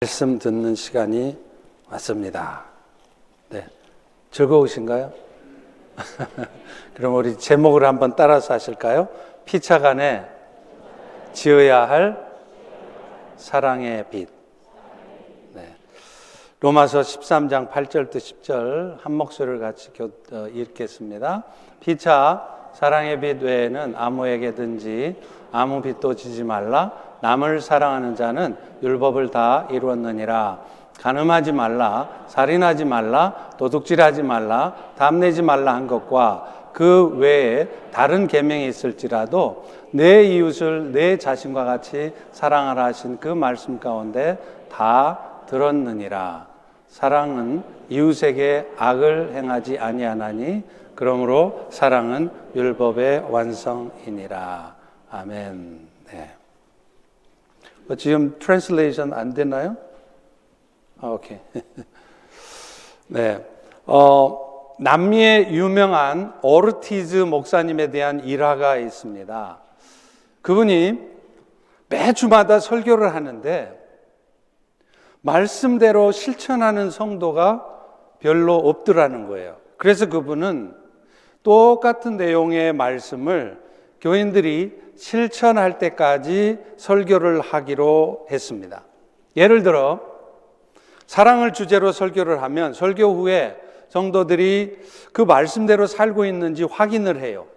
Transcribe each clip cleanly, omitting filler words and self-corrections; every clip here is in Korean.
말씀 듣는 시간이 왔습니다. 네, 즐거우신가요? 그럼 우리 제목을 한번 따라서 하실까요? 피차간에 지어야 할 사랑의 빛. 네, 로마서 13장 8절부터 10절 한 목소리를 같이 읽겠습니다. 피차 사랑의 빛 외에는 아무에게든지 아무 빛도 지지 말라. 남을 사랑하는 자는 율법을 다 이루었느니라. 간음하지 말라, 살인하지 말라, 도둑질하지 말라, 담내지 말라 한 것과 그 외에 다른 계명이 있을지라도 내 이웃을 내 자신과 같이 사랑하라 하신 그 말씀 가운데 다 들었느니라. 사랑은 이웃에게 악을 행하지 아니하나니 그러므로 사랑은 율법의 완성이니라. 아멘. 네. 지금 트랜슬레이션 안 되나요? 오케이. 네. 남미의 유명한 오르티즈 목사님에 대한 일화가 있습니다. 그분이 매주마다 설교를 하는데 말씀대로 실천하는 성도가 별로 없더라는 거예요. 그래서 그분은 똑같은 내용의 말씀을 교인들이 실천할 때까지 설교를 하기로 했습니다. 예를 들어 사랑을 주제로 설교를 하면 설교 후에 성도들이 그 말씀대로 살고 있는지 확인을 해요.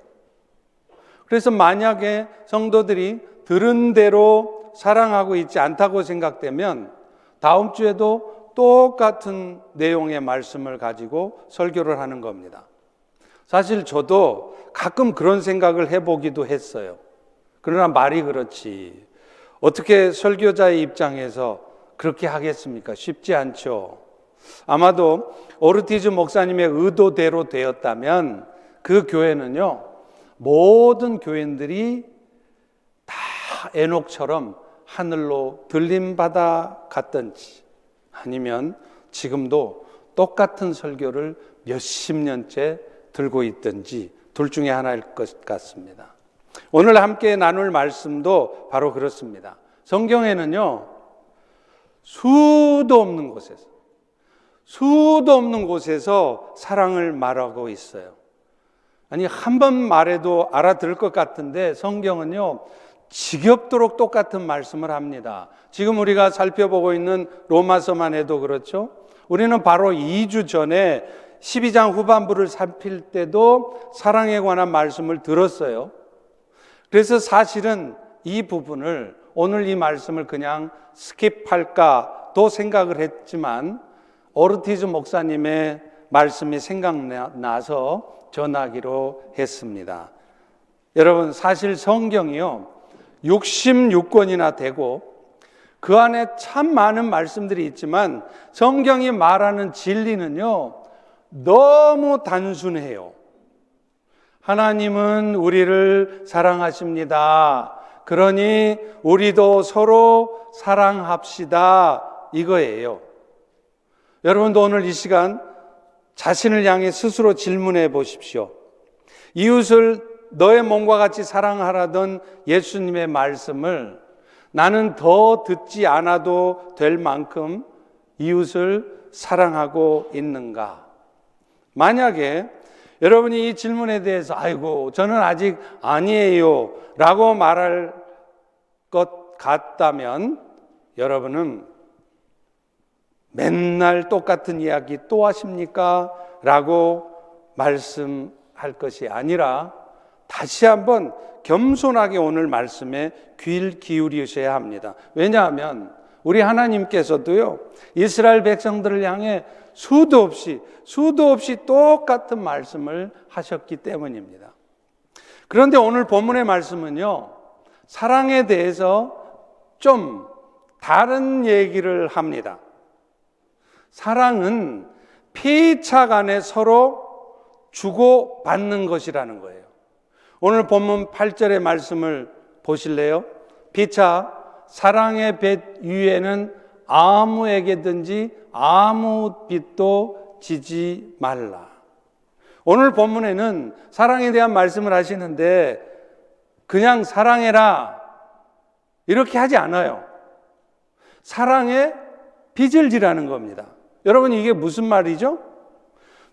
그래서 만약에 성도들이 들은 대로 사랑하고 있지 않다고 생각되면 다음 주에도 똑같은 내용의 말씀을 가지고 설교를 하는 겁니다. 사실 저도 가끔 그런 생각을 해보기도 했어요. 그러나 말이 그렇지. 어떻게 설교자의 입장에서 그렇게 하겠습니까? 쉽지 않죠. 아마도 오르티즈 목사님의 의도대로 되었다면 그 교회는요, 모든 교인들이 다 에녹처럼 하늘로 들림받아 갔든지 아니면 지금도 똑같은 설교를 몇십 년째 들고 있든지 둘 중에 하나일 것 같습니다. 오늘 함께 나눌 말씀도 바로 그렇습니다. 성경에는요, 수도 없는 곳에서 사랑을 말하고 있어요. 아니, 한 번 말해도 알아들을 것 같은데 성경은요, 지겹도록 똑같은 말씀을 합니다. 지금 우리가 살펴보고 있는 로마서만 해도 그렇죠. 우리는 바로 2주 전에 12장 후반부를 살필 때도 사랑에 관한 말씀을 들었어요. 그래서 사실은 이 부분을 오늘 이 말씀을 그냥 스킵할까도 생각을 했지만 오르티즈 목사님의 말씀이 생각나서 전하기로 했습니다. 여러분, 사실 성경이요 66권이나 되고 그 안에 참 많은 말씀들이 있지만 성경이 말하는 진리는요 너무 단순해요. 하나님은 우리를 사랑하십니다. 그러니 우리도 서로 사랑합시다. 이거예요. 여러분도 오늘 이 시간 자신을 향해 스스로 질문해 보십시오. 이웃을 너의 몸과 같이 사랑하라던 예수님의 말씀을 나는 더 듣지 않아도 될 만큼 이웃을 사랑하고 있는가? 만약에 여러분이 이 질문에 대해서 아이고 저는 아직 아니에요 라고 말할 것 같다면 여러분은 맨날 똑같은 이야기 또 하십니까? 라고 말씀할 것이 아니라 다시 한번 겸손하게 오늘 말씀에 귀를 기울이셔야 합니다. 왜냐하면 우리 하나님께서도요 이스라엘 백성들을 향해 수도 없이 똑같은 말씀을 하셨기 때문입니다. 그런데 오늘 본문의 말씀은요 사랑에 대해서 좀 다른 얘기를 합니다. 사랑은 피차간에 서로 주고받는 것이라는 거예요. 오늘 본문 8절의 말씀을 보실래요? 피차 사랑의 빛 위에는 아무에게든지 아무 빛도 지지 말라. 오늘 본문에는 사랑에 대한 말씀을 하시는데 그냥 사랑해라 이렇게 하지 않아요. 사랑에 빚을 지라는 겁니다. 여러분, 이게 무슨 말이죠?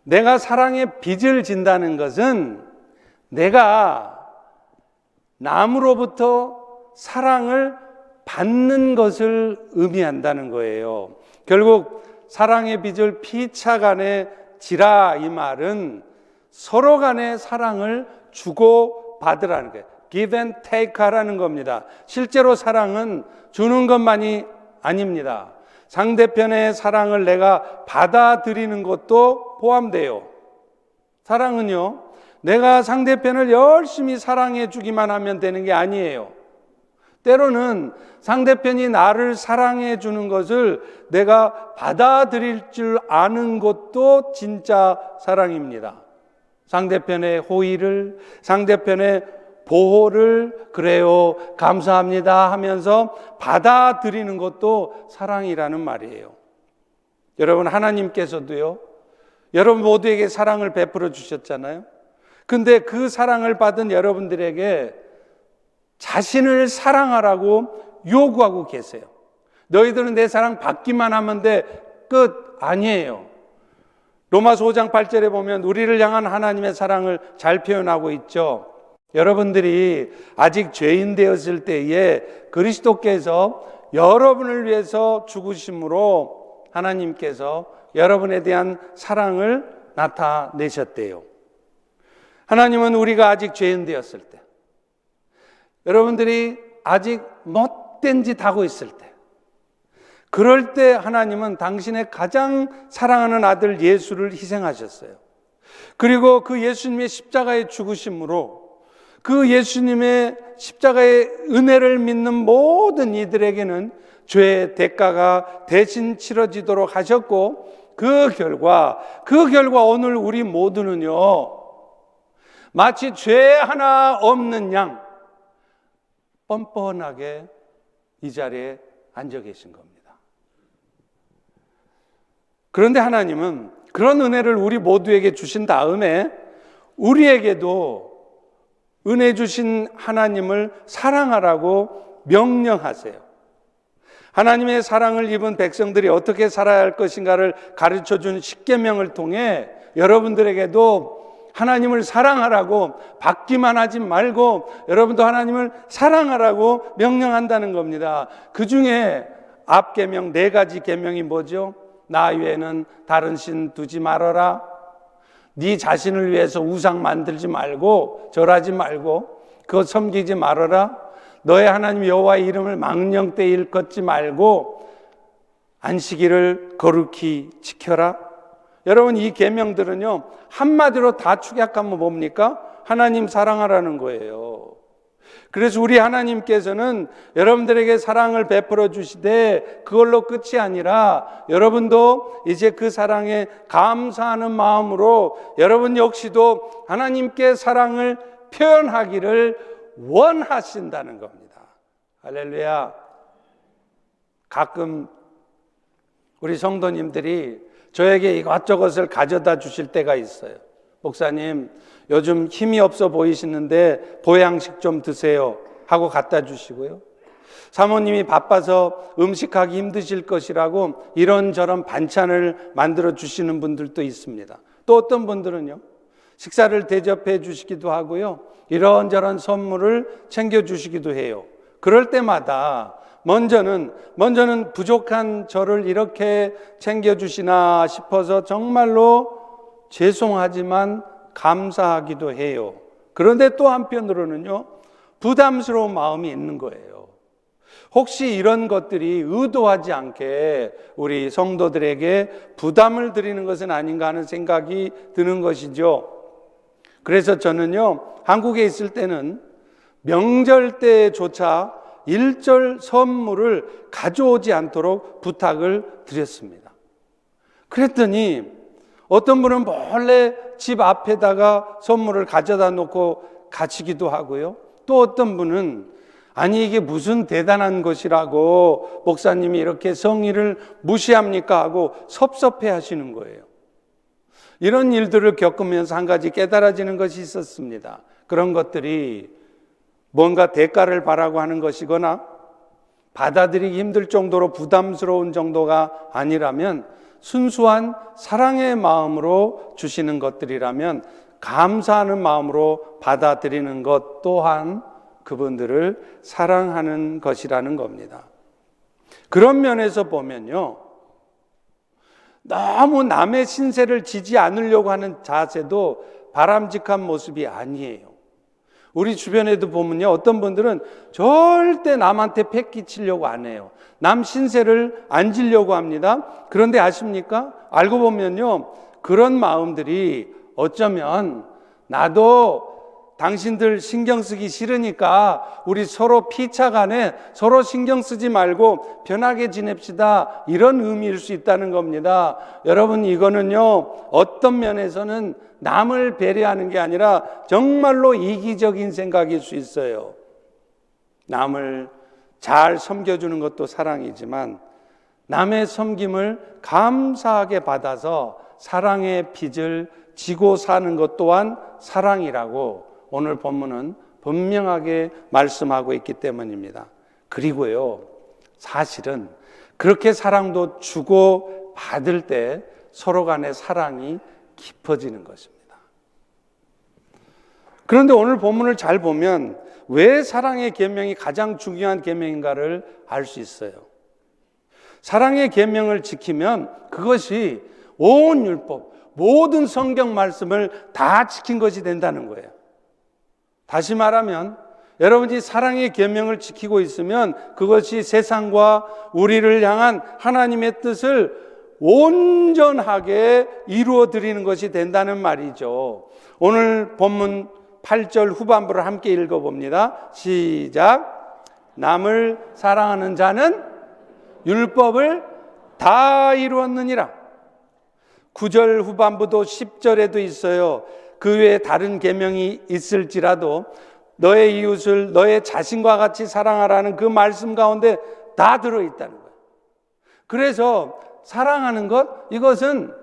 내가 사랑의 빚을 진다는 것은 내가 남으로부터 사랑을 받는 것을 의미한다는 거예요. 결국 사랑의 빚을 피차 간에 지라, 이 말은 서로 간의 사랑을 주고 받으라는 거예요. Give and take 하라는 겁니다. 실제로 사랑은 주는 것만이 아닙니다. 상대편의 사랑을 내가 받아들이는 것도 포함돼요. 사랑은요, 내가 상대편을 열심히 사랑해 주기만 하면 되는 게 아니에요. 때로는 상대편이 나를 사랑해 주는 것을 내가 받아들일 줄 아는 것도 진짜 사랑입니다. 상대편의 호의를, 상대편의 보호를 그래요, 감사합니다 하면서 받아들이는 것도 사랑이라는 말이에요. 여러분, 하나님께서도요, 여러분 모두에게 사랑을 베풀어 주셨잖아요. 근데 그 사랑을 받은 여러분들에게 자신을 사랑하라고 요구하고 계세요. 너희들은 내 사랑 받기만 하면 돼, 끝. 아니에요. 로마서 5장 8절에 보면 우리를 향한 하나님의 사랑을 잘 표현하고 있죠. 여러분들이 아직 죄인 되었을 때에 그리스도께서 여러분을 위해서 죽으심으로 하나님께서 여러분에 대한 사랑을 나타내셨대요. 하나님은 우리가 아직 죄인 되었을 때, 여러분들이 아직 못된 짓 하고 있을 때, 그럴 때 하나님은 당신의 가장 사랑하는 아들 예수를 희생하셨어요. 그리고 그 예수님의 십자가의 죽으심으로 그 예수님의 십자가의 은혜를 믿는 모든 이들에게는 죄의 대가가 대신 치러지도록 하셨고, 그 결과 오늘 우리 모두는요, 마치 죄 하나 없는 양 뻔뻔하게 이 자리에 앉아 계신 겁니다. 그런데 하나님은 그런 은혜를 우리 모두에게 주신 다음에 우리에게도 은혜 주신 하나님을 사랑하라고 명령하세요. 하나님의 사랑을 입은 백성들이 어떻게 살아야 할 것인가를 가르쳐준 십계명을 통해 여러분들에게도 하나님을 사랑하라고, 받기만 하지 말고 여러분도 하나님을 사랑하라고 명령한다는 겁니다. 그 중에 앞 계명 4가지 계명이 뭐죠? 나 외에는 다른 신 두지 말아라. 네 자신을 위해서 우상 만들지 말고, 절하지 말고, 그거 섬기지 말아라. 너의 하나님 여호와의 이름을 망령되이 일컫지 말고 안식일을 거룩히 지켜라. 여러분, 이 계명들은요, 한마디로 다 축약하면 뭡니까? 하나님 사랑하라는 거예요. 그래서 우리 하나님께서는 여러분들에게 사랑을 베풀어 주시되 그걸로 끝이 아니라 여러분도 이제 그 사랑에 감사하는 마음으로 여러분 역시도 하나님께 사랑을 표현하기를 원하신다는 겁니다. 할렐루야. 가끔 우리 성도님들이 저에게 이것저것을 가져다 주실 때가 있어요. 목사님, 요즘 힘이 없어 보이시는데 보양식 좀 드세요 하고 갖다 주시고요. 사모님이 바빠서 음식하기 힘드실 것이라고 이런저런 반찬을 만들어 주시는 분들도 있습니다. 또 어떤 분들은요, 식사를 대접해 주시기도 하고요, 이런저런 선물을 챙겨 주시기도 해요. 그럴 때마다 먼저는 부족한 저를 이렇게 챙겨주시나 싶어서 정말로 죄송하지만 감사하기도 해요. 그런데 또 한편으로는요, 부담스러운 마음이 있는 거예요. 혹시 이런 것들이 의도하지 않게 우리 성도들에게 부담을 드리는 것은 아닌가 하는 생각이 드는 것이죠. 그래서 저는요, 한국에 있을 때는 명절 때조차 일절 선물을 가져오지 않도록 부탁을 드렸습니다. 그랬더니 어떤 분은 몰래 집 앞에다가 선물을 가져다 놓고 가시기도 하고요. 또 어떤 분은 아니 이게 무슨 대단한 것이라고 목사님이 이렇게 성의를 무시합니까 하고 섭섭해 하시는 거예요. 이런 일들을 겪으면서 한 가지 깨달아지는 것이 있었습니다. 그런 것들이 뭔가 대가를 바라고 하는 것이거나 받아들이기 힘들 정도로 부담스러운 정도가 아니라면, 순수한 사랑의 마음으로 주시는 것들이라면 감사하는 마음으로 받아들이는 것 또한 그분들을 사랑하는 것이라는 겁니다. 그런 면에서 보면요, 너무 남의 신세를 지지 않으려고 하는 자세도 바람직한 모습이 아니에요. 우리 주변에도 보면요, 어떤 분들은 절대 남한테 패 끼치려고 안 해요. 남 신세를 안 지려고 합니다. 그런데 아십니까? 알고 보면요, 그런 마음들이 어쩌면 나도 당신들 신경 쓰기 싫으니까 우리 서로 피차간에 서로 신경 쓰지 말고 편하게 지냅시다, 이런 의미일 수 있다는 겁니다. 여러분, 이거는요, 어떤 면에서는 남을 배려하는 게 아니라 정말로 이기적인 생각일 수 있어요. 남을 잘 섬겨주는 것도 사랑이지만 남의 섬김을 감사하게 받아서 사랑의 빚을 지고 사는 것 또한 사랑이라고 오늘 본문은 분명하게 말씀하고 있기 때문입니다. 그리고요, 사실은 그렇게 사랑도 주고 받을 때 서로 간의 사랑이 깊어지는 것입니다. 그런데 오늘 본문을 잘 보면 왜 사랑의 계명이 가장 중요한 계명인가를 알 수 있어요. 사랑의 계명을 지키면 그것이 온 율법, 모든 성경 말씀을 다 지킨 것이 된다는 거예요. 다시 말하면 여러분이 사랑의 계명을 지키고 있으면 그것이 세상과 우리를 향한 하나님의 뜻을 온전하게 이루어 드리는 것이 된다는 말이죠. 오늘 본문 8절 후반부를 함께 읽어봅니다. 시작. 남을 사랑하는 자는 율법을 다 이루었느니라. 9절 후반부도 10절에도 있어요. 그 외에 다른 계명이 있을지라도 너의 이웃을 너의 자신과 같이 사랑하라는 그 말씀 가운데 다 들어있다는 거예요. 그래서 사랑하는 것, 이것은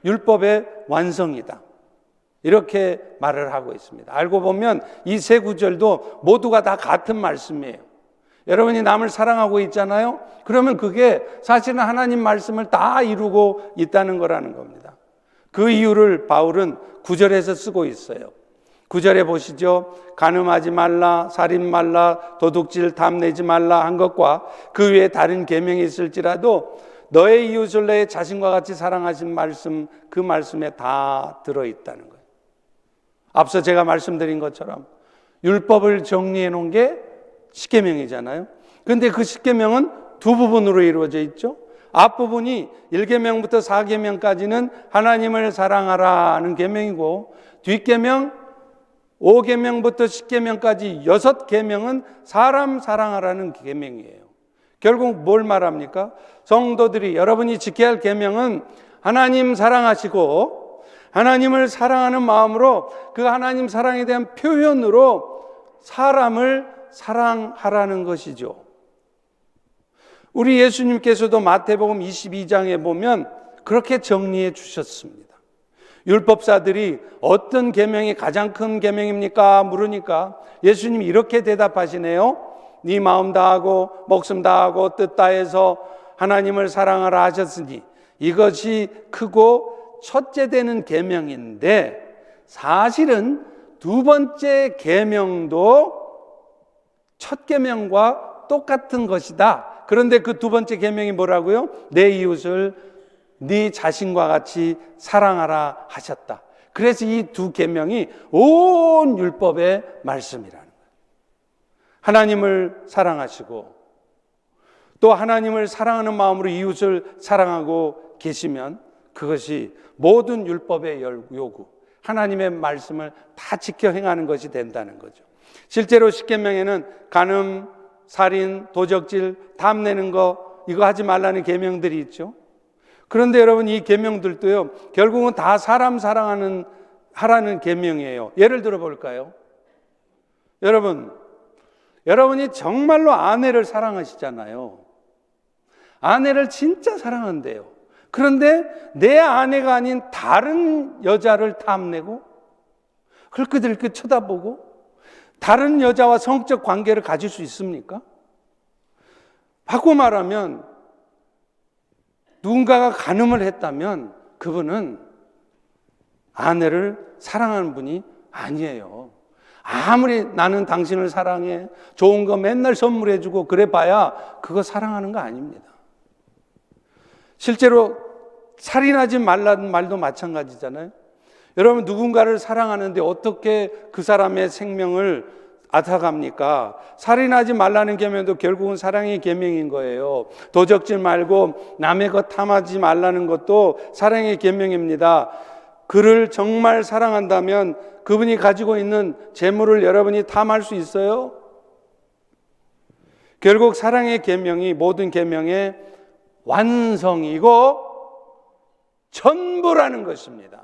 율법의 완성이다, 이렇게 말을 하고 있습니다. 알고 보면 이 세 구절도 모두가 다 같은 말씀이에요. 여러분이 남을 사랑하고 있잖아요. 그러면 그게 사실은 하나님 말씀을 다 이루고 있다는 거라는 겁니다. 그 이유를 바울은 9절에서 쓰고 있어요. 9절에 보시죠. 간음하지 말라, 살인 말라, 도둑질 탐내지 말라 한 것과 그 외에 다른 계명이 있을지라도 너의 이웃을 내 자신과 같이 사랑하신 말씀, 그 말씀에 다 들어있다는 거예요. 앞서 제가 말씀드린 것처럼 율법을 정리해 놓은 게 십계명이잖아요. 그런데 그 십계명은 두 부분으로 이루어져 있죠. 앞부분이 1계명부터 4계명까지는 하나님을 사랑하라는 계명이고, 뒷계명 5계명부터 10계명까지 6계명은 사람 사랑하라는 계명이에요. 결국 뭘 말합니까? 성도들이, 여러분이 지켜야 할 계명은 하나님 사랑하시고 하나님을 사랑하는 마음으로 그 하나님 사랑에 대한 표현으로 사람을 사랑하라는 것이죠. 우리 예수님께서도 마태복음 22장에 보면 그렇게 정리해 주셨습니다. 율법사들이 어떤 계명이 가장 큰 계명입니까? 물으니까 예수님이 이렇게 대답하시네요. 네 마음 다하고 목숨 다하고 뜻 다해서 하나님을 사랑하라 하셨으니 이것이 크고 첫째 되는 계명인데, 사실은 두 번째 계명도 첫 계명과 똑같은 것이다. 그런데 그 두 번째 계명이 뭐라고요? 내 이웃을 네 자신과 같이 사랑하라 하셨다. 그래서 이 두 계명이 온 율법의 말씀이라는 거예요. 하나님을 사랑하시고 또 하나님을 사랑하는 마음으로 이웃을 사랑하고 계시면 그것이 모든 율법의 요구, 하나님의 말씀을 다 지켜 행하는 것이 된다는 거죠. 실제로 십계명에는 간음, 살인, 도적질, 탐내는 거, 이거 하지 말라는 계명들이 있죠. 그런데 여러분, 이 계명들도요, 결국은 다 사람 하라는 계명이에요. 예를 들어 볼까요? 여러분이 정말로 아내를 사랑하시잖아요. 아내를 진짜 사랑한대요. 그런데 내 아내가 아닌 다른 여자를 탐내고 흘끗흘끗 쳐다보고 다른 여자와 성적 관계를 가질 수 있습니까? 바꿔 말하면 누군가가 간음을 했다면 그분은 아내를 사랑하는 분이 아니에요. 아무리 나는 당신을 사랑해, 좋은 거 맨날 선물해주고 그래봐야 그거 사랑하는 거 아닙니다. 실제로 살인하지 말라는 말도 마찬가지잖아요. 여러분, 누군가를 사랑하는데 어떻게 그 사람의 생명을 앗아갑니까? 살인하지 말라는 계명도 결국은 사랑의 계명인 거예요. 도적질 말고 남의 것 탐하지 말라는 것도 사랑의 계명입니다. 그를 정말 사랑한다면 그분이 가지고 있는 재물을 여러분이 탐할 수 있어요? 결국 사랑의 계명이 모든 계명의 완성이고 전부라는 것입니다.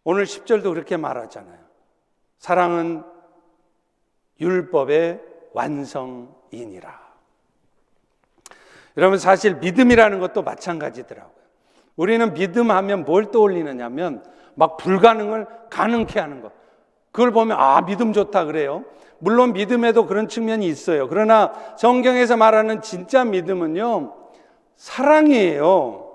오늘 10절도 그렇게 말하잖아요. 사랑은 율법의 완성이니라. 여러분, 사실 믿음이라는 것도 마찬가지더라고요. 우리는 믿음하면 뭘 떠올리느냐면 막 불가능을 가능케 하는 것. 그걸 보면 믿음 좋다 그래요. 물론 믿음에도 그런 측면이 있어요. 그러나 성경에서 말하는 진짜 믿음은요, 사랑이에요.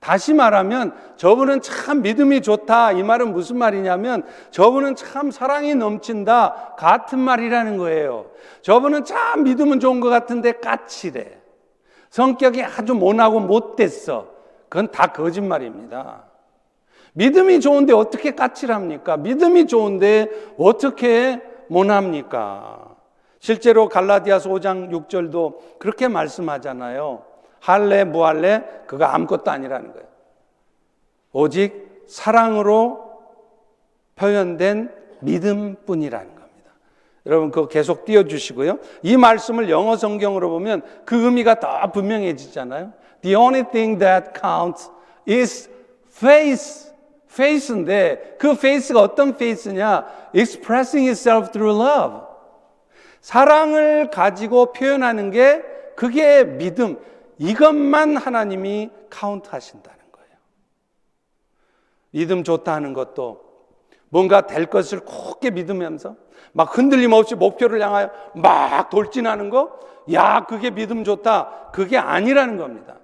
다시 말하면 저분은 참 믿음이 좋다, 이 말은 무슨 말이냐면 저분은 참 사랑이 넘친다 같은 말이라는 거예요. 저분은 참 믿음은 좋은 것 같은데 까칠해, 성격이 아주 모나고 못됐어. 그건 다 거짓말입니다. 믿음이 좋은데 어떻게 까칠합니까? 믿음이 좋은데 어떻게 모납니까? 실제로 갈라디아서 5장 6절도 그렇게 말씀하잖아요. 할래 무할래 그거 아무것도 아니라는 거예요. 오직 사랑으로 표현된 믿음뿐이라는 겁니다. 여러분 그거 계속 띄워주시고요. 이 말씀을 영어 성경으로 보면 그 의미가 더 분명해지잖아요. The only thing that counts is faith. faith인데 그 faith가 어떤 faith냐? Expressing itself through love. 사랑을 가지고 표현하는 게 그게 믿음. 이것만 하나님이 카운트 하신다는 거예요. 믿음 좋다 하는 것도 뭔가 될 것을 굳게 믿으면서 막 흔들림 없이 목표를 향하여 막 돌진하는 거, 그게 믿음 좋다. 그게 아니라는 겁니다.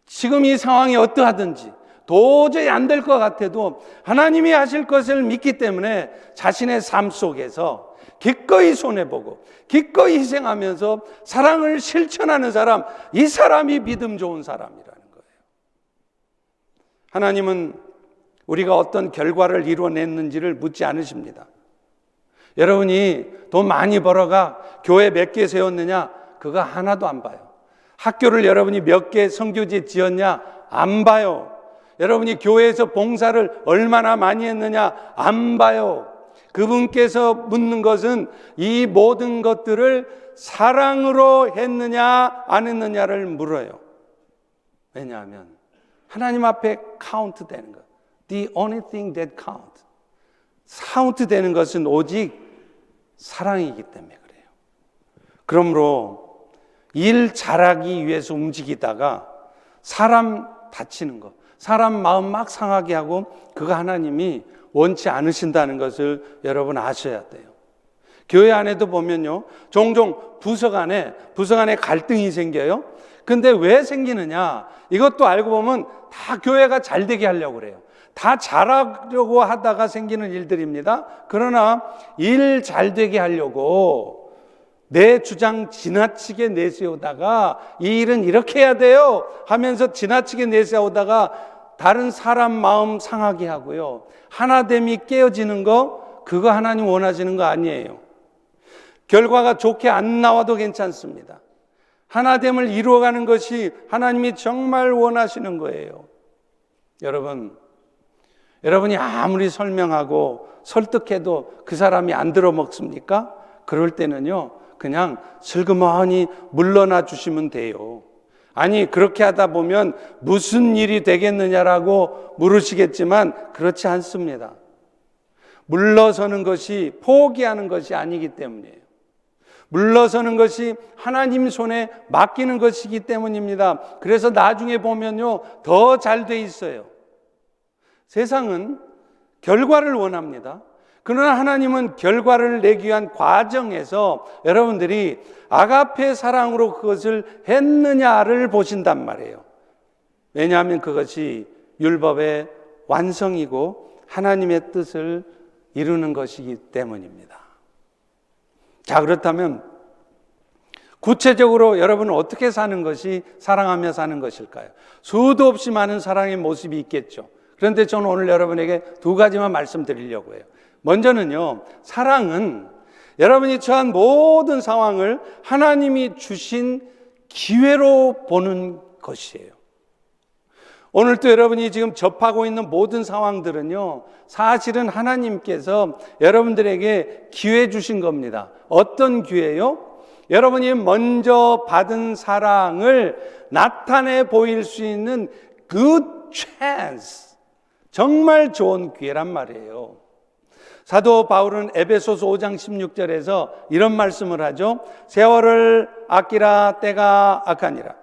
지금 이 상황이 어떠하든지 도저히 안 될 것 같아도 하나님이 하실 것을 믿기 때문에 자신의 삶 속에서 기꺼이 손해보고 기꺼이 희생하면서 사랑을 실천하는 사람, 이 사람이 믿음 좋은 사람이라는 거예요. 하나님은 우리가 어떤 결과를 이루어냈는지를 묻지 않으십니다. 여러분이 돈 많이 벌어가 교회 몇 개 세웠느냐, 그거 하나도 안 봐요. 학교를 여러분이 몇 개 선교지 지었냐, 안 봐요. 여러분이 교회에서 봉사를 얼마나 많이 했느냐, 안 봐요. 그분께서 묻는 것은 이 모든 것들을 사랑으로 했느냐 안 했느냐를 물어요. 왜냐하면 하나님 앞에 카운트 되는 것, The only thing that counts, 카운트 되는 것은 오직 사랑이기 때문에 그래요. 그러므로 일 잘하기 위해서 움직이다가 사람 다치는 것, 사람 마음 막 상하게 하고 그거 하나님이 원치 않으신다는 것을 여러분 아셔야 돼요. 교회 안에도 보면요, 종종 부서 간에 갈등이 생겨요. 근데 왜 생기느냐? 이것도 알고 보면 다 교회가 잘 되게 하려고 그래요. 다 잘하려고 하다가 생기는 일들입니다. 그러나 일 잘 되게 하려고 내 주장 지나치게 내세우다가 이 일은 이렇게 해야 돼요 하면서 지나치게 내세우다가 다른 사람 마음 상하게 하고요, 하나됨이 깨어지는 거, 그거 하나님 원하시는 거 아니에요. 결과가 좋게 안 나와도 괜찮습니다. 하나됨을 이루어가는 것이 하나님이 정말 원하시는 거예요. 여러분이 아무리 설명하고 설득해도 그 사람이 안 들어먹습니까? 그럴 때는요, 그냥 슬그머니 물러나 주시면 돼요. 아니, 그렇게 하다 보면 무슨 일이 되겠느냐라고 물으시겠지만 그렇지 않습니다. 물러서는 것이 포기하는 것이 아니기 때문이에요. 물러서는 것이 하나님 손에 맡기는 것이기 때문입니다. 그래서 나중에 보면요, 더 잘 돼 있어요. 세상은 결과를 원합니다. 그러나 하나님은 결과를 내기 위한 과정에서 여러분들이 아가페 사랑으로 그것을 했느냐를 보신단 말이에요. 왜냐하면 그것이 율법의 완성이고 하나님의 뜻을 이루는 것이기 때문입니다. 자, 그렇다면 구체적으로 여러분은 어떻게 사는 것이 사랑하며 사는 것일까요? 수도 없이 많은 사랑의 모습이 있겠죠. 그런데 저는 오늘 여러분에게 두 가지만 말씀드리려고 해요. 먼저는요, 사랑은 여러분이 처한 모든 상황을 하나님이 주신 기회로 보는 것이에요. 오늘도 여러분이 지금 접하고 있는 모든 상황들은요, 사실은 하나님께서 여러분들에게 기회 주신 겁니다. 어떤 기회요? 여러분이 먼저 받은 사랑을 나타내 보일 수 있는 good chance, 정말 좋은 기회란 말이에요. 사도 바울은 에베소서 5장 16절에서 이런 말씀을 하죠. 세월을 아끼라 때가 악하니라.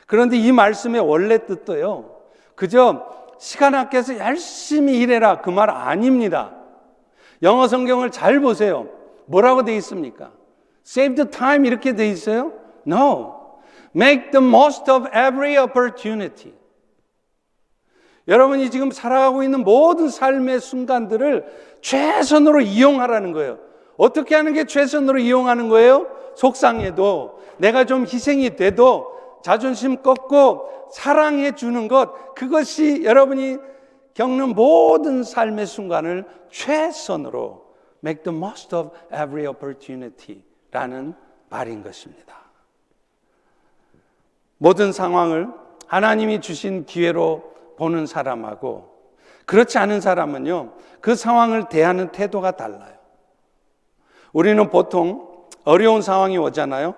그런데 이 말씀의 원래 뜻도요, 그저 시간 아껴서 열심히 일해라 그 말 아닙니다. 영어 성경을 잘 보세요. 뭐라고 돼 있습니까? Save the time 이렇게 돼 있어요? No. Make the most of every opportunity. 여러분이 지금 살아가고 있는 모든 삶의 순간들을 최선으로 이용하라는 거예요. 어떻게 하는 게 최선으로 이용하는 거예요? 속상해도, 내가 좀 희생이 돼도 자존심 꺾고 사랑해 주는 것, 그것이 여러분이 겪는 모든 삶의 순간을 최선으로 make the most of every opportunity 라는 말인 것입니다. 모든 상황을 하나님이 주신 기회로 보는 사람하고 그렇지 않은 사람은요, 그 상황을 대하는 태도가 달라요. 우리는 보통 어려운 상황이 오잖아요.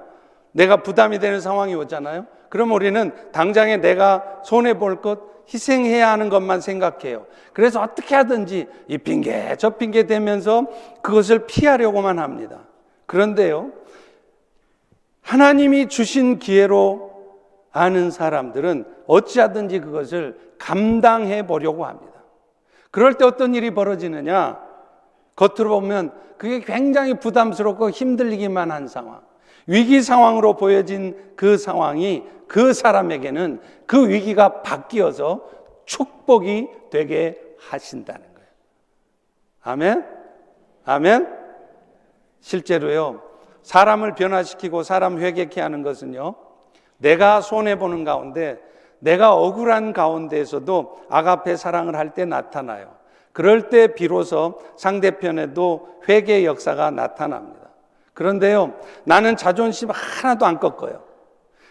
내가 부담이 되는 상황이 오잖아요. 그럼 우리는 당장에 내가 손해볼 것, 희생해야 하는 것만 생각해요. 그래서 어떻게 하든지 이 핑계 저 핑계 대면서 그것을 피하려고만 합니다. 그런데요, 하나님이 주신 기회로 아는 사람들은 어찌하든지 그것을 감당해 보려고 합니다. 그럴 때 어떤 일이 벌어지느냐? 겉으로 보면 그게 굉장히 부담스럽고 힘들기만 한 상황, 위기 상황으로 보여진 그 상황이 그 사람에게는 그 위기가 바뀌어서 축복이 되게 하신다는 거예요. 아멘? 아멘? 실제로요, 사람을 변화시키고 사람 회개케 하는 것은요, 내가 손해보는 가운데, 내가 억울한 가운데에서도 아가페 사랑을 할 때 나타나요. 그럴 때 비로소 상대편에도 회개의 역사가 나타납니다. 그런데요, 나는 자존심 하나도 안 꺾어요.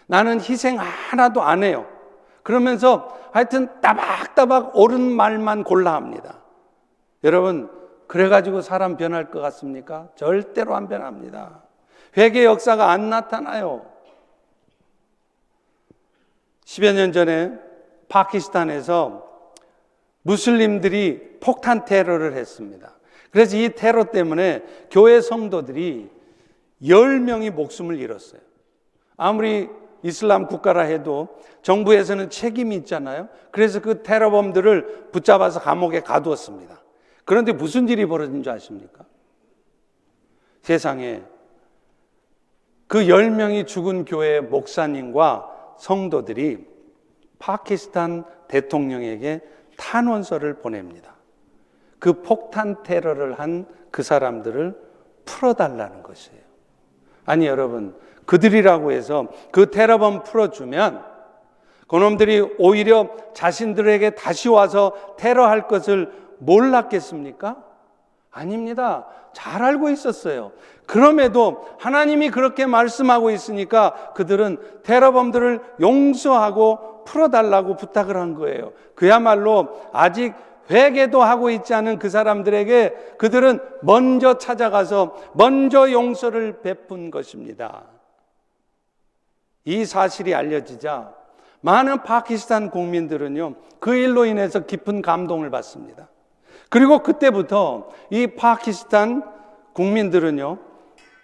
나는 희생 하나도 안 해요. 그러면서 하여튼 따박따박 옳은 말만 골라 합니다. 여러분, 그래가지고 사람 변할 것 같습니까? 절대로 안 변합니다. 회개 역사가 안 나타나요. 10여 년 전에 파키스탄에서 무슬림들이 폭탄 테러를 했습니다. 그래서 이 테러 때문에 교회 성도들이 10명이 목숨을 잃었어요. 아무리 이슬람 국가라 해도 정부에서는 책임이 있잖아요. 그래서 그 테러범들을 붙잡아서 감옥에 가두었습니다. 그런데 무슨 일이 벌어진 줄 아십니까? 세상에 그 10명이 죽은 교회 목사님과 성도들이 파키스탄 대통령에게 탄원서를 보냅니다. 그 폭탄 테러를 한 그 사람들을 풀어달라는 것이에요. 아니 여러분, 그들이라고 해서 그 테러범 풀어주면 그놈들이 오히려 자신들에게 다시 와서 테러할 것을 몰랐겠습니까? 아닙니다. 잘 알고 있었어요. 그럼에도 하나님이 그렇게 말씀하고 있으니까 그들은 테러범들을 용서하고 풀어달라고 부탁을 한 거예요. 그야말로 아직 회개도 하고 있지 않은 그 사람들에게 그들은 먼저 찾아가서 먼저 용서를 베푼 것입니다. 이 사실이 알려지자 많은 파키스탄 국민들은요, 그 일로 인해서 깊은 감동을 받습니다. 그리고 그때부터 이 파키스탄 국민들은요,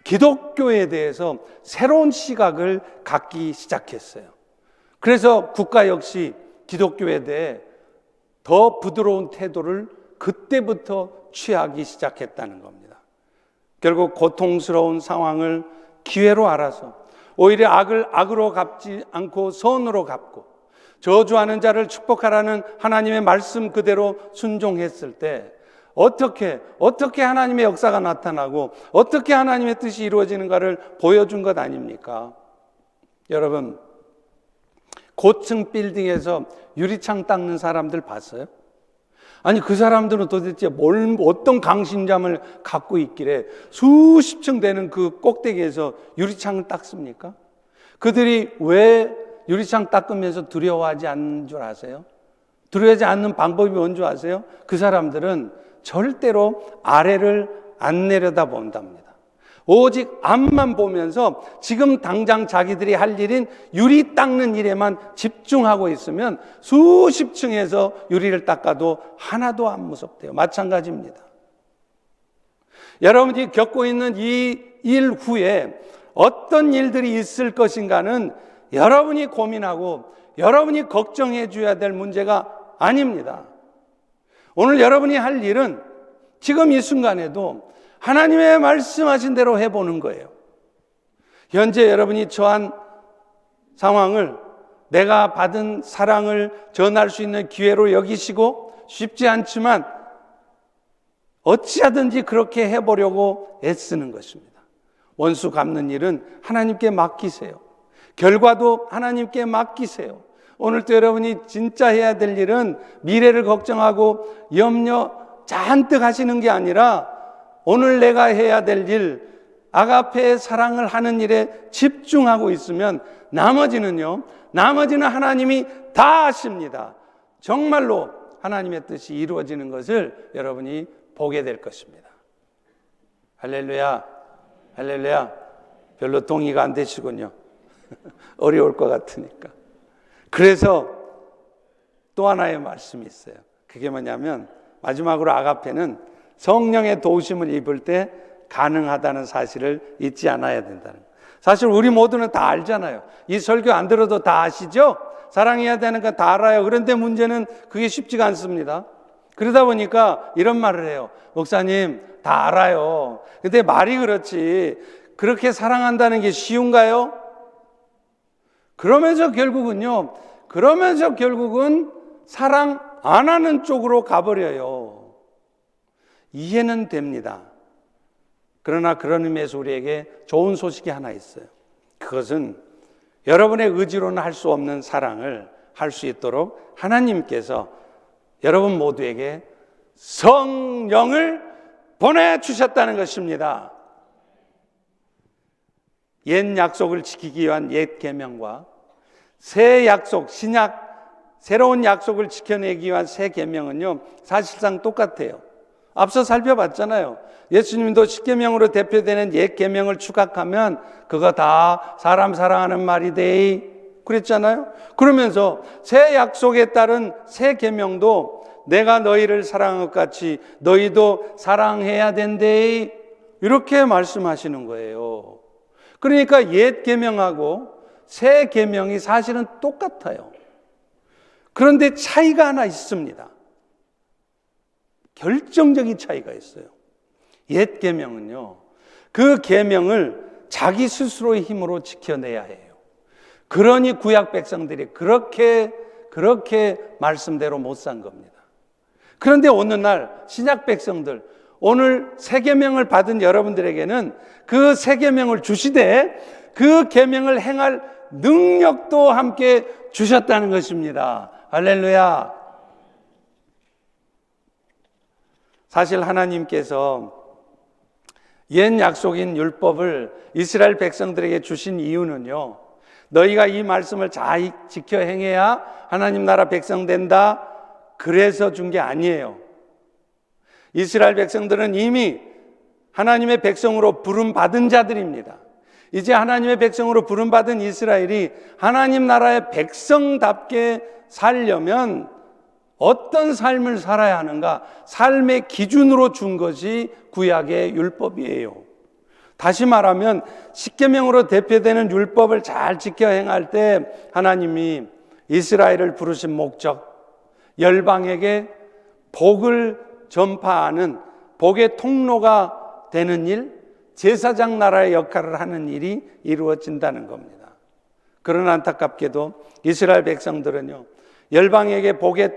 기독교에 대해서 새로운 시각을 갖기 시작했어요. 그래서 국가 역시 기독교에 대해 더 부드러운 태도를 그때부터 취하기 시작했다는 겁니다. 결국 고통스러운 상황을 기회로 알아서 오히려 악을 악으로 갚지 않고 선으로 갚고 저주하는 자를 축복하라는 하나님의 말씀 그대로 순종했을 때 어떻게 하나님의 역사가 나타나고 어떻게 하나님의 뜻이 이루어지는가를 보여준 것 아닙니까? 여러분, 고층 빌딩에서 유리창 닦는 사람들 봤어요? 아니, 그 사람들은 도대체 어떤 강심장을 갖고 있길래 수십 층 되는 그 꼭대기에서 유리창을 닦습니까? 그들이 왜 유리창 닦으면서 두려워하지 않는 줄 아세요? 두려워하지 않는 방법이 뭔 줄 아세요? 그 사람들은 절대로 아래를 안 내려다 본답니다. 오직 앞만 보면서 지금 당장 자기들이 할 일인 유리 닦는 일에만 집중하고 있으면 수십 층에서 유리를 닦아도 하나도 안 무섭대요. 마찬가지입니다. 여러분이 겪고 있는 이 일 후에 어떤 일들이 있을 것인가는 여러분이 고민하고 여러분이 걱정해 줘야 될 문제가 아닙니다. 오늘 여러분이 할 일은 지금 이 순간에도 하나님의 말씀하신 대로 해보는 거예요. 현재 여러분이 처한 상황을 내가 받은 사랑을 전할 수 있는 기회로 여기시고 쉽지 않지만 어찌하든지 그렇게 해보려고 애쓰는 것입니다. 원수 갚는 일은 하나님께 맡기세요. 결과도 하나님께 맡기세요. 오늘도 여러분이 진짜 해야 될 일은 미래를 걱정하고 염려 잔뜩 하시는 게 아니라 오늘 내가 해야 될 일, 아가페의 사랑을 하는 일에 집중하고 있으면 나머지는 하나님이 다 하십니다. 정말로 하나님의 뜻이 이루어지는 것을 여러분이 보게 될 것입니다. 할렐루야, 할렐루야. 별로 동의가 안 되시군요. 어려울 것 같으니까. 그래서 또 하나의 말씀이 있어요. 그게 뭐냐면 마지막으로 아가페는 성령의 도우심을 입을 때 가능하다는 사실을 잊지 않아야 된다는 거예요. 사실 우리 모두는 다 알잖아요. 이 설교 안 들어도 다 아시죠? 사랑해야 되는 거 다 알아요. 그런데 문제는 그게 쉽지가 않습니다. 그러다 보니까 이런 말을 해요. 목사님, 다 알아요. 근데 말이 그렇지 그렇게 사랑한다는 게 쉬운가요? 그러면서 결국은 사랑 안 하는 쪽으로 가버려요. 이해는 됩니다. 그러나 그런 의미에서 우리에게 좋은 소식이 하나 있어요. 그것은 여러분의 의지로는 할 수 없는 사랑을 할 수 있도록 하나님께서 여러분 모두에게 성령을 보내주셨다는 것입니다. 옛 약속을 지키기 위한 옛 계명과 새 약속, 신약, 새로운 약속을 지켜내기 위한 새 계명은요, 사실상 똑같아요. 앞서 살펴봤잖아요. 예수님도 십계명으로 대표되는 옛 계명을 추각하면 그거 다 사람 사랑하는 말이데 그랬잖아요. 그러면서 새 약속에 따른 새 계명도 내가 너희를 사랑한 것 같이 너희도 사랑해야 된대 이렇게 말씀하시는 거예요. 그러니까 옛 계명하고 새 계명이 사실은 똑같아요. 그런데 차이가 하나 있습니다. 결정적인 차이가 있어요. 옛 계명은요, 그 계명을 자기 스스로의 힘으로 지켜내야 해요. 그러니 구약 백성들이 그렇게 말씀대로 못 산 겁니다. 그런데 어느 날 신약 백성들, 오늘 새 계명을 받은 여러분들에게는 그 새 계명을 주시되 그 계명을 행할 능력도 함께 주셨다는 것입니다. 할렐루야. 사실 하나님께서 옛 약속인 율법을 이스라엘 백성들에게 주신 이유는요, 너희가 이 말씀을 잘 지켜 행해야 하나님 나라 백성 된다, 그래서 준 게 아니에요. 이스라엘 백성들은 이미 하나님의 백성으로 부름받은 자들입니다. 이제 하나님의 백성으로 부름받은 이스라엘이 하나님 나라의 백성답게 살려면 어떤 삶을 살아야 하는가, 삶의 기준으로 준 것이 구약의 율법이에요. 다시 말하면 십계명으로 대표되는 율법을 잘 지켜 행할 때 하나님이 이스라엘을 부르신 목적, 열방에게 복을 전파하는 복의 통로가 되는 일, 제사장 나라의 역할을 하는 일이 이루어진다는 겁니다. 그러나 안타깝게도 이스라엘 백성들은요, 열방에게 복의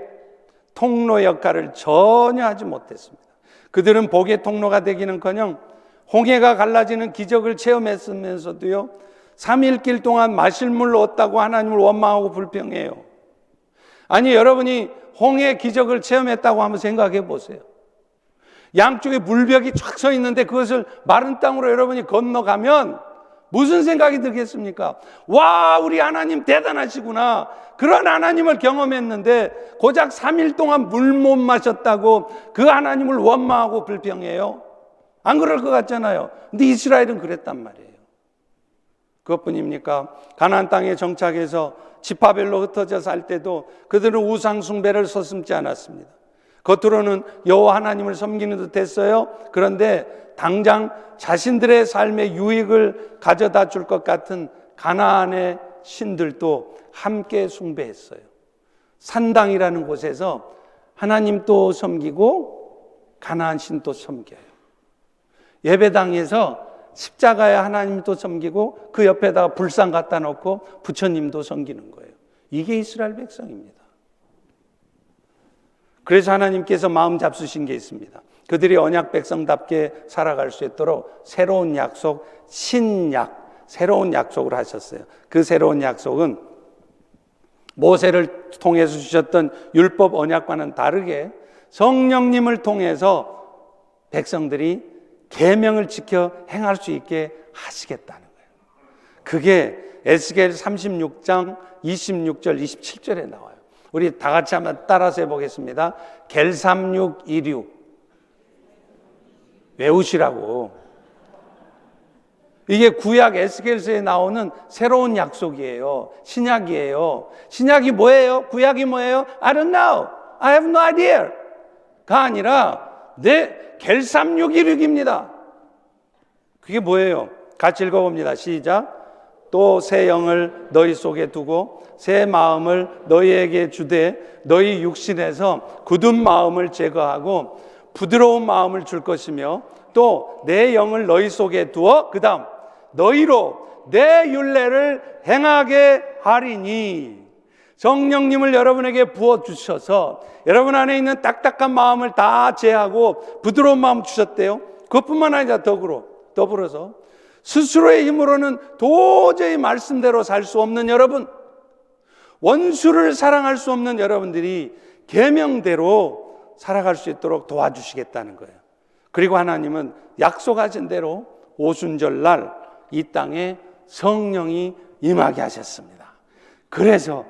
통로 역할을 전혀 하지 못했습니다. 그들은 복의 통로가 되기는커녕 홍해가 갈라지는 기적을 체험했으면서도요, 3일길 동안 마실 물을 얻다고 하나님을 원망하고 불평해요. 아니, 여러분이 홍해 기적을 체험했다고 한번 생각해 보세요. 양쪽에 물벽이 쫙 서 있는데 그것을 마른 땅으로 여러분이 건너가면 무슨 생각이 들겠습니까? 와, 우리 하나님 대단하시구나. 그런 하나님을 경험했는데 고작 3일 동안 물 못 마셨다고 그 하나님을 원망하고 불평해요? 안 그럴 것 같잖아요. 근데 이스라엘은 그랬단 말이에요. 그것뿐입니까? 가나안 땅에 정착해서 지파별로 흩어져 살 때도 그들은 우상 숭배를 서슴지 않았습니다. 겉으로는 여호와 하나님을 섬기는 듯 했어요. 그런데 당장 자신들의 삶의 유익을 가져다 줄 것 같은 가나안의 신들도 함께 숭배했어요. 산당이라는 곳에서 하나님도 섬기고 가나안 신도 섬겨요. 예배당에서 십자가에 하나님도 섬기고 그 옆에다가 불상 갖다 놓고 부처님도 섬기는 거예요. 이게 이스라엘 백성입니다. 그래서 하나님께서 마음 잡수신 게 있습니다. 그들이 언약 백성답게 살아갈 수 있도록 새로운 약속, 신약, 새로운 약속을 하셨어요. 그 새로운 약속은 모세를 통해서 주셨던 율법 언약과는 다르게 성령님을 통해서 백성들이 계명을 지켜 행할 수 있게 하시겠다는 거예요. 그게 에스겔 36장 26절 27절에 나와요. 우리 다 같이 한번 따라서 해보겠습니다. 겔3626 외우시라고. 이게 구약 에스겔서에 나오는 새로운 약속이에요. 신약이에요. 신약이 뭐예요? 구약이 뭐예요? I don't know. I have no idea. 가 아니라 겔3626입니다. 그게 뭐예요? 같이 읽어봅니다. 시작. 또 새 영을 너희 속에 두고 새 마음을 너희에게 주되 너희 육신에서 굳은 마음을 제거하고 부드러운 마음을 줄 것이며 또 내 영을 너희 속에 두어 그 다음 너희로 내 율례를 행하게 하리니. 성령님을 여러분에게 부어주셔서 여러분 안에 있는 딱딱한 마음을 다 제하고 부드러운 마음 주셨대요. 그것뿐만 아니라 더불어서 스스로의 힘으로는 도저히 말씀대로 살 수 없는 여러분, 원수를 사랑할 수 없는 여러분들이 계명대로 살아갈 수 있도록 도와주시겠다는 거예요. 그리고 하나님은 약속하신 대로 오순절날 이 땅에 성령이 임하게 하셨습니다. 그래서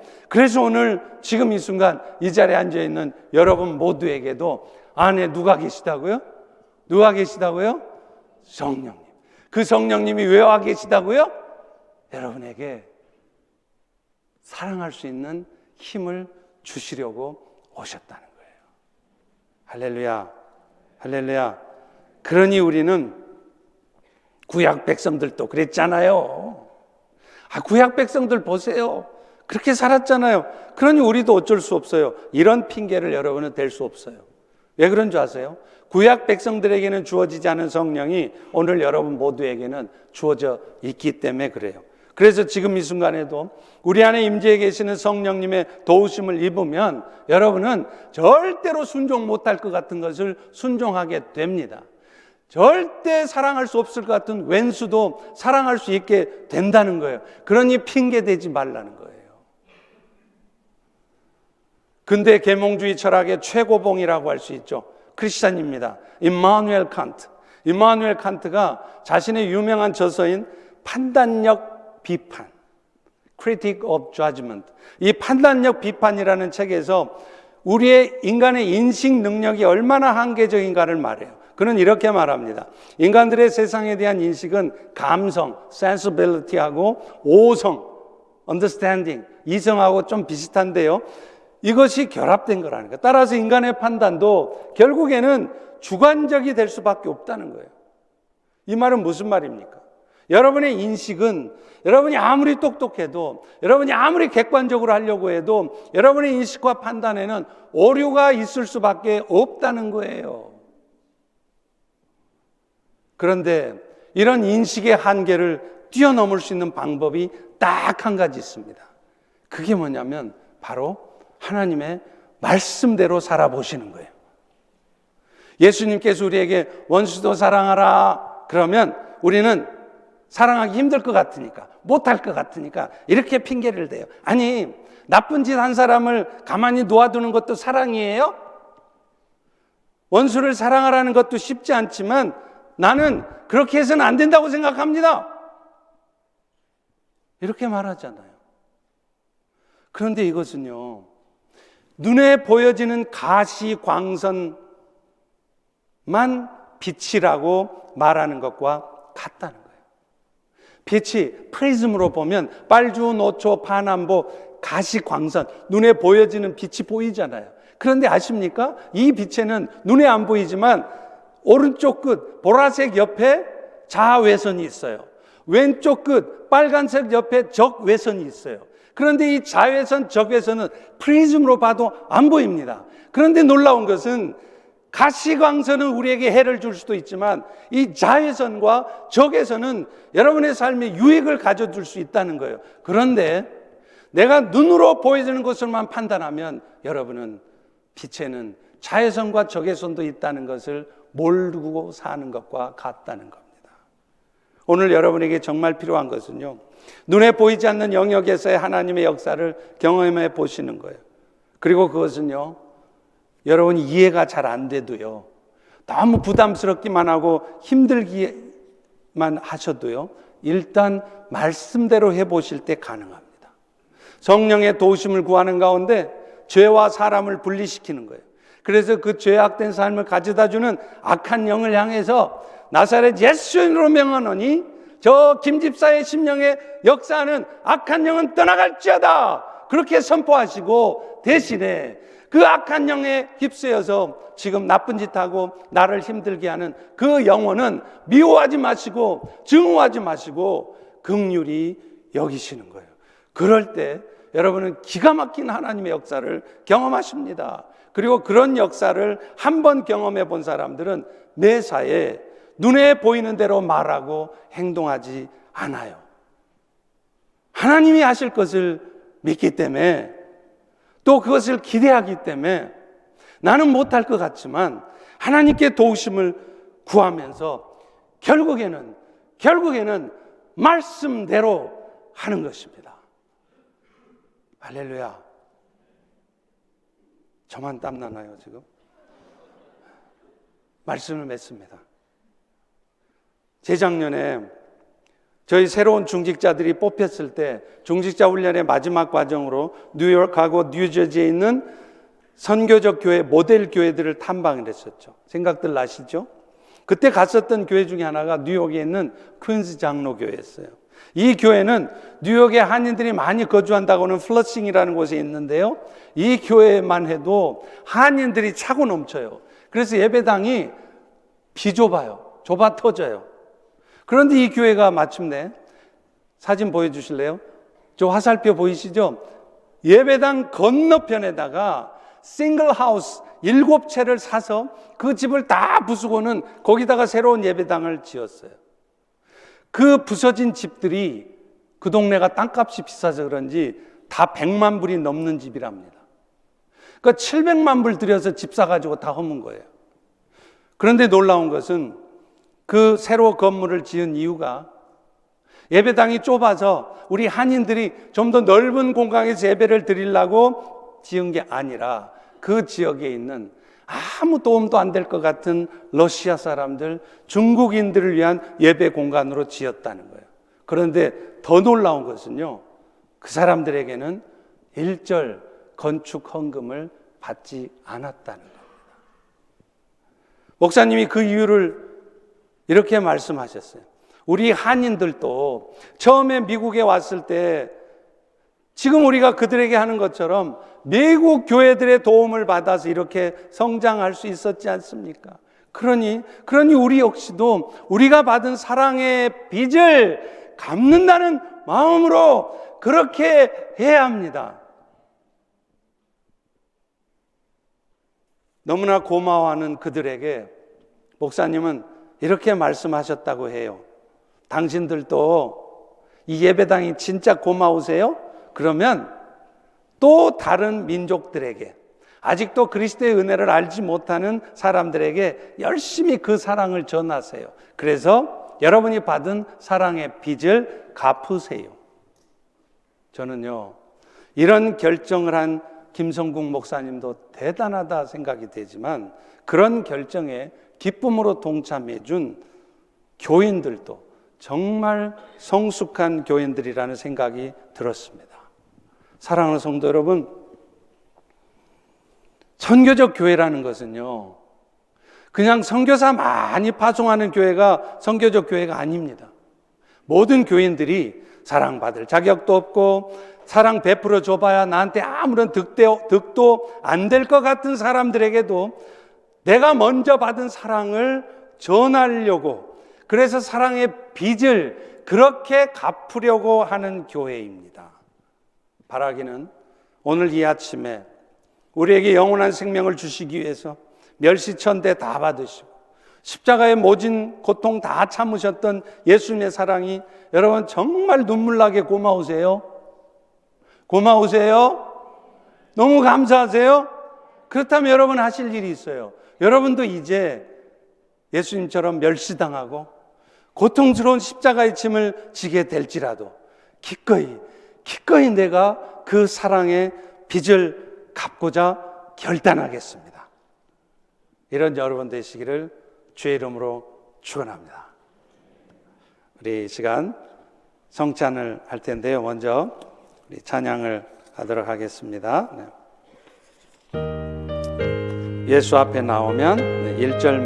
오늘 지금 이 순간 이 자리에 앉아있는 여러분 모두에게도 안에 누가 계시다고요? 누가 계시다고요? 성령님. 그 성령님이 왜 와 계시다고요? 여러분에게 사랑할 수 있는 힘을 주시려고 오셨다는 거예요. 할렐루야, 할렐루야. 그러니 우리는 구약 백성들도 그랬잖아요. 구약 백성들 보세요. 그렇게 살았잖아요. 그러니 우리도 어쩔 수 없어요. 이런 핑계를 여러분은 댈 수 없어요. 왜 그런 줄 아세요? 구약 백성들에게는 주어지지 않은 성령이 오늘 여러분 모두에게는 주어져 있기 때문에 그래요. 그래서 지금 이 순간에도 우리 안에 임재해 계시는 성령님의 도우심을 입으면 여러분은 절대로 순종 못할 것 같은 것을 순종하게 됩니다. 절대 사랑할 수 없을 것 같은 왼수도 사랑할 수 있게 된다는 거예요. 그러니 핑계대지 말라는 거예요. 근대 계몽주의 철학의 최고봉이라고 할 수 있죠. 크리스찬입니다. 임마누엘 칸트. 임마누엘 칸트가 자신의 유명한 저서인 판단력 비판, Critic of Judgment, 이 판단력 비판이라는 책에서 우리의 인간의 인식 능력이 얼마나 한계적인가를 말해요. 그는 이렇게 말합니다. 인간들의 세상에 대한 인식은 감성, sensibility하고 오성, understanding, 이성하고 좀 비슷한데요. 이것이 결합된 거라는 거예요. 따라서 인간의 판단도 결국에는 주관적이 될 수밖에 없다는 거예요. 이 말은 무슨 말입니까? 여러분의 인식은 여러분이 아무리 똑똑해도, 여러분이 아무리 객관적으로 하려고 해도 여러분의 인식과 판단에는 오류가 있을 수밖에 없다는 거예요. 그런데 이런 인식의 한계를 뛰어넘을 수 있는 방법이 딱 한 가지 있습니다. 그게 뭐냐면 바로 하나님의 말씀대로 살아보시는 거예요. 예수님께서 우리에게 원수도 사랑하라 그러면 우리는 사랑하기 힘들 것 같으니까, 못할 것 같으니까 이렇게 핑계를 대요. 아니, 나쁜 짓 한 사람을 가만히 놓아두는 것도 사랑이에요? 원수를 사랑하라는 것도 쉽지 않지만 나는 그렇게 해서는 안 된다고 생각합니다. 이렇게 말하잖아요. 그런데 이것은요, 눈에 보여지는 가시광선만 빛이라고 말하는 것과 같다는 거예요. 빛이 프리즘으로 보면 빨주, 노초, 파남보, 가시광선, 눈에 보여지는 빛이 보이잖아요. 그런데 아십니까? 이 빛에는 눈에 안 보이지만 오른쪽 끝 보라색 옆에 자외선이 있어요. 왼쪽 끝 빨간색 옆에 적외선이 있어요. 그런데 이 자외선, 적외선은 프리즘으로 봐도 안 보입니다. 그런데 놀라운 것은 가시광선은 우리에게 해를 줄 수도 있지만 이 자외선과 적외선은 여러분의 삶에 유익을 가져줄 수 있다는 거예요. 그런데 내가 눈으로 보여지는 것을만 판단하면 여러분은 빛에는 자외선과 적외선도 있다는 것을 모르고 사는 것과 같다는 겁니다. 오늘 여러분에게 정말 필요한 것은요, 눈에 보이지 않는 영역에서의 하나님의 역사를 경험해 보시는 거예요. 그리고 그것은요, 여러분이 이해가 잘 안 돼도요, 너무 부담스럽기만 하고 힘들기만 하셔도요, 일단 말씀대로 해보실 때 가능합니다. 성령의 도우심을 구하는 가운데 죄와 사람을 분리시키는 거예요. 그래서 그 죄악된 삶을 가져다주는 악한 영을 향해서 나사렛 예수님으로 명하노니 저 김집사의 심령에 역사하는 악한 영은 떠나갈지어다, 그렇게 선포하시고 대신에 그 악한 영에 휩쓰여서 지금 나쁜 짓 하고 나를 힘들게 하는 그 영혼은 미워하지 마시고 증오하지 마시고 긍휼히 여기시는 거예요. 그럴 때 여러분은 기가 막힌 하나님의 역사를 경험하십니다. 그리고 그런 역사를 한번 경험해 본 사람들은 매사에 눈에 보이는 대로 말하고 행동하지 않아요. 하나님이 하실 것을 믿기 때문에, 또 그것을 기대하기 때문에 나는 못할 것 같지만 하나님께 도우심을 구하면서 결국에는 말씀대로 하는 것입니다. 할렐루야. 저만 땀나나요 지금? 말씀을 맺습니다. 재작년에 저희 새로운 중직자들이 뽑혔을 때 중직자 훈련의 마지막 과정으로 뉴욕하고 뉴저지에 있는 선교적 교회, 모델 교회들을 탐방을 했었죠. 생각들 나시죠? 그때 갔었던 교회 중에 하나가 뉴욕에 있는 퀸스 장로교회였어요. 이 교회는 뉴욕에 한인들이 많이 거주한다고 하는 플러싱이라는 곳에 있는데요, 이 교회만 해도 한인들이 차고 넘쳐요. 그래서 예배당이 비좁아요. 좁아 터져요. 그런데 이 교회가 마침내, 사진 보여주실래요? 저 화살표 보이시죠? 예배당 건너편에다가 싱글 하우스 7채를 사서 그 집을 다 부수고는 거기다가 새로운 예배당을 지었어요. 그 부서진 집들이 그 동네가 땅값이 비싸서 그런지 다 100만 불이 넘는 집이랍니다. 그러니까 700만 불 들여서 집 사가지고 다 허문 거예요. 그런데 놀라운 것은 그 새로 건물을 지은 이유가 예배당이 좁아서 우리 한인들이 좀 더 넓은 공간에서 예배를 드리려고 지은 게 아니라 그 지역에 있는 아무 도움도 안 될 것 같은 러시아 사람들, 중국인들을 위한 예배 공간으로 지었다는 거예요. 그런데 더 놀라운 것은요, 그 사람들에게는 일절 건축 헌금을 받지 않았다는 겁니다. 목사님이 그 이유를 이렇게 말씀하셨어요. 우리 한인들도 처음에 미국에 왔을 때 지금 우리가 그들에게 하는 것처럼 미국 교회들의 도움을 받아서 이렇게 성장할 수 있었지 않습니까? 그러니 우리 역시도 우리가 받은 사랑의 빚을 갚는다는 마음으로 그렇게 해야 합니다. 너무나 고마워하는 그들에게 목사님은 이렇게 말씀하셨다고 해요. 당신들도 이 예배당이 진짜 고마우세요? 그러면 또 다른 민족들에게, 아직도 그리스도의 은혜를 알지 못하는 사람들에게 열심히 그 사랑을 전하세요. 그래서 여러분이 받은 사랑의 빚을 갚으세요. 저는요, 이런 결정을 한 김성국 목사님도 대단하다 생각이 되지만, 그런 결정에 기쁨으로 동참해 준 교인들도 정말 성숙한 교인들이라는 생각이 들었습니다. 사랑하는 성도 여러분, 선교적 교회라는 것은요, 그냥 선교사 많이 파송하는 교회가 선교적 교회가 아닙니다. 모든 교인들이 사랑받을 자격도 없고 사랑 베풀어 줘봐야 나한테 아무런 득도 안 될 것 같은 사람들에게도 내가 먼저 받은 사랑을 전하려고, 그래서 사랑의 빚을 그렇게 갚으려고 하는 교회입니다. 바라기는 오늘 이 아침에 우리에게 영원한 생명을 주시기 위해서 멸시천대 다 받으시고 십자가의 모진 고통 다 참으셨던 예수님의 사랑이 여러분 정말 눈물나게 고마우세요? 고마우세요? 너무 감사하세요? 그렇다면 여러분 하실 일이 있어요. 여러분도 이제 예수님처럼 멸시당하고 고통스러운 십자가의 짐을 지게 될지라도 기꺼이 내가 그 사랑의 빚을 갚고자 결단하겠습니다. 이런 여러분 되시기를 주의 이름으로 축원합니다. 우리 이 시간 성찬을 할 텐데요. 먼저 우리 찬양을 하도록 하겠습니다. 예수 앞에 나오면 1절